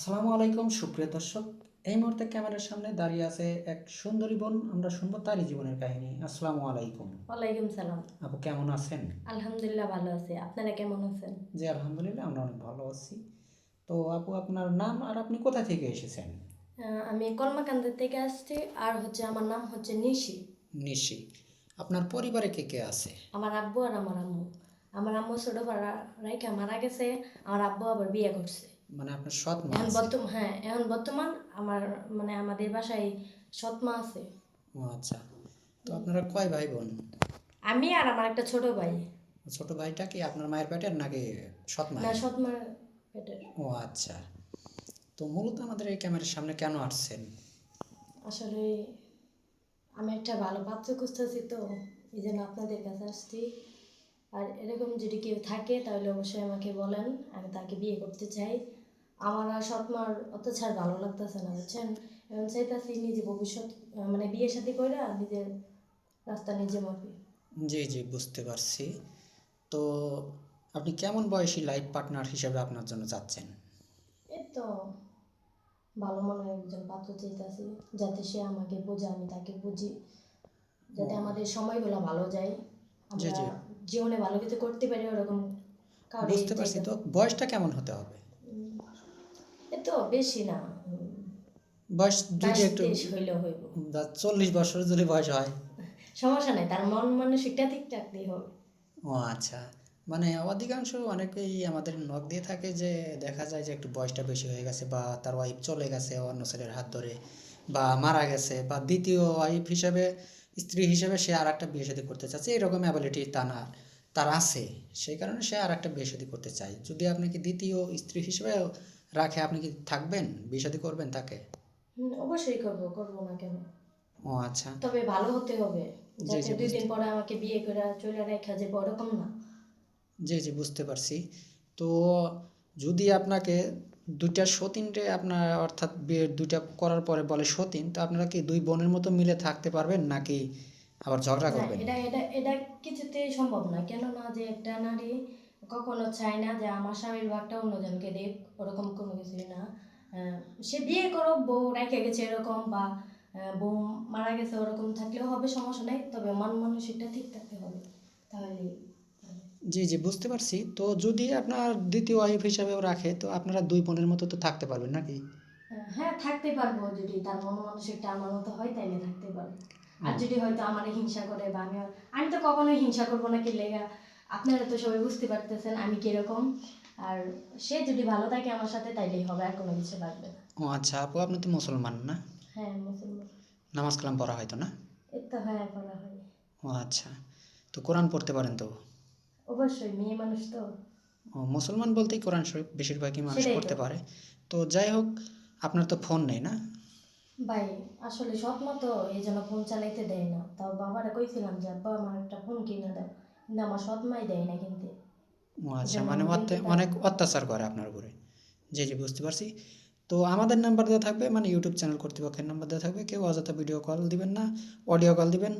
আসসালামু আলাইকুম সুপ্রিয় দর্শক। এই মুহূর্তে ক্যামেরার সামনে দাঁড়িয়ে আছে এক সুন্দরী বোন। আমরা শুনবো তারই জীবনের কাহিনী। আসসালামু আলাইকুম। ওয়ালাইকুম সালাম। আপু কেমন আছেন? আলহামদুলিল্লাহ ভালো আছি। আপনারা কেমন আছেন? জি আলহামদুলিল্লাহ আমরা অনেক ভালো আছি। তো আপু আপনার নাম আর আপনি কোথা থেকে এসেছেন? আমি কলমাকান্দি থেকে আসছি। আর আমার নাম হচ্ছে নিশি। নিশি। আপনার পরিবারে কে কে আছে? আমার আব্বু আর আমার আম্মু। আমার আম্মু ছোটবেলা রাইখা মারা গেছে। আমার আব্বু আবার বিয়ে করছে। মানে আপনার সৎ মা এখন আছে? বর্তমান এখন বর্তমান আমার আমাদের বাসায় সৎ মা আছে। ও আচ্ছা। তো আপনারা কয় ভাই বোন? আমি আর আমার একটা ছোট ভাই। ছোট ভাইটা কি আপনার মায়ের পেটের নাকি সৎ না, মায়ের? সৎ মার পেটের। ও আচ্ছা। তো মূলত আমাদের এই ক্যামেরার সামনে কেন আসছেন? আসলে আমি একটা ভালো পাত্র খুঁজতেছি, তো এই জন্য আপনাদের কাছে আসছি। আর এরকম যদি কেউ থাকে তাহলে অবশ্যই আমাকে বলেন, আমি তাকে বিয়ে করতে চাই। আমার আর সৎমার অত্যাচার ভালো লাগতেছে না, বুঝছেন। এখন চাইতেছি নিজে ভবিষ্যৎ বিয়ে শাদী করে আর নিজের রাস্তা নিজে মাপি। জি জি বুঝতে পারছি। তো আপনি কেমন বয়সী লাইফ পার্টনার হিসেবে আপনার জন্য চাচ্ছেন? এই তো ভালো মনে একজন পাত্র চাইতেছি, যাতে সে আমাকে বোঝে, আমি তাকে বুঝি, যাতে আমাদের সময়গুলো ভালো যায়, জি আমরা জি জীবনে ভালো কিছু করতে পারি, ওরকম কাউরে বুঝতে পারছি। তো চাইতেছি। বয়সটা কেমন হতে হবে? এ তো বেশি না, বয়স যদি বাইশ একটু তেইশ হইলেও হইব। 40 বছর যদি বয়স হয়। সমস্যা নাই, তার মন মানসিকটা ঠিক রাখতেই হবে। ও আচ্ছা। মানে অধিকাংশ অনেকেই আমাদের নক দিয়ে থাকে যে দেখা যায় যে একটু বয়সটা বেশি হয়ে গেছে বা তার ওয়াইফ চলে গেছে অন্য ছেলের হাত ধরে, বা মারা গেছে, বা দ্বিতীয় ওয়াইফ হিসেবে, স্ত্রী হিসেবে সে আর একটা বিয়ে শাদী করতে চাচ্ছে, এরকম অ্যাবিলিটি তা না তার আছে। সেই কারণে সে আর একটা বিয়ে শাদী করতে চায়। যদি আপনাকে দ্বিতীয় স্ত্রী হিসেবে রাখে, আপনি কি থাকবেন, বিয়ে শাদী করবেন তাকে? অবশ্যই করব, করব না কেন। ও আচ্ছা। তবে ভালো হতে হবে, জি যাতে জি দুই দিন পরে আমাকে বিয়ে করে চলে রেখা যাবে, ওরকম না। জি জি বুঝতে পারছি। তো যদি আপনাকে দুইটা সতীনরে আপনার, অর্থাৎ বিয়ে দুইটা করার পরে বলে সতীন, তো আপনারা কি দুই বোনের মতো মিলে থাকতে পারবেন নাকি আবার ঝগড়া না, করবেন? এটা কিছুতেই সম্ভব না। কেননা যে একটা নারী কখনো চায় না যে আমার স্বামীর ভাগটা অন্যজনকে দেখ, ওরকম কোনো কিছুই না। সে বিয়ে করো, বউ রেখে গেছে এরকম, বা বউ মারা গেছে ওরকম থাকলেও হবে, সমস্যা নাই। তবে মন মানসিকটা ঠিক থাকতে হবে, তাহলেই হবে। জি জি বুঝতে পারছি। তো যদি আপনার দ্বিতীয় ওয়াইফ হিসাবেও রাখে, তো আপনারা দুই বোনের মতো তো থাকতে পারবেন নাকি? হ্যাঁ, থাকতে পারবো, যদি তার মন মানসিকটা আমার মতো হয় তাইলে থাকতে পারবো। আর ও যদি হয়তো আমার হিংসা করে, বা আমি তো কখনোই হিংসা করবো না, কি লেগা। আপনারা তো সবাই বুঝতে পারতেছেন আমি কিরকম। আর সে যদি ভালো থাকে আমার সাথে তাইলেই হবে, আর কোনো কিছু লাগবে না। ও আচ্ছা। আপু আপনি তো মুসলমান না? হ্যাঁ, মুসলমান। নামাজ কালাম পড়া হয়তো না? এই তো হ্যাঁ, করা হয়। ও আচ্ছা। তো কোরআন পড়তে পারেন তো? অবশ্যই, মেয়ে মানুষ তো। ও, মুসলমান বলতেই কোরআন শরীফ বেশিরভাগই মানুষ সেটাই তো। পড়তে পারে। তো যাই হোক, আপনার তো ফোন নেই না? ভাই, আসলে সৎ মতো এই জন্য ফোন চালাইতে দেয় না। তাও বাবারা কইছিলাম যে আব্বা আমার একটা ফোন কিনে দাও, কিন্তু আমার সৎ মাই দেয় না কিনতে। ও এই আচ্ছা, জন্য মানে আমি কিনতে পারি অনেক না। অত্যাচার করে আপনার উপরে। জি জি বুঝতে পারছি। তো আমাদের নাম্বার দেওয়া থাকবে, মানে ইউটিউব চ্যানেল কর্তৃপক্ষের নাম্বার দেওয়া থাকবে। কেউ অযথা ভিডিও কল দিবেন না, অডিও কল দিবেন।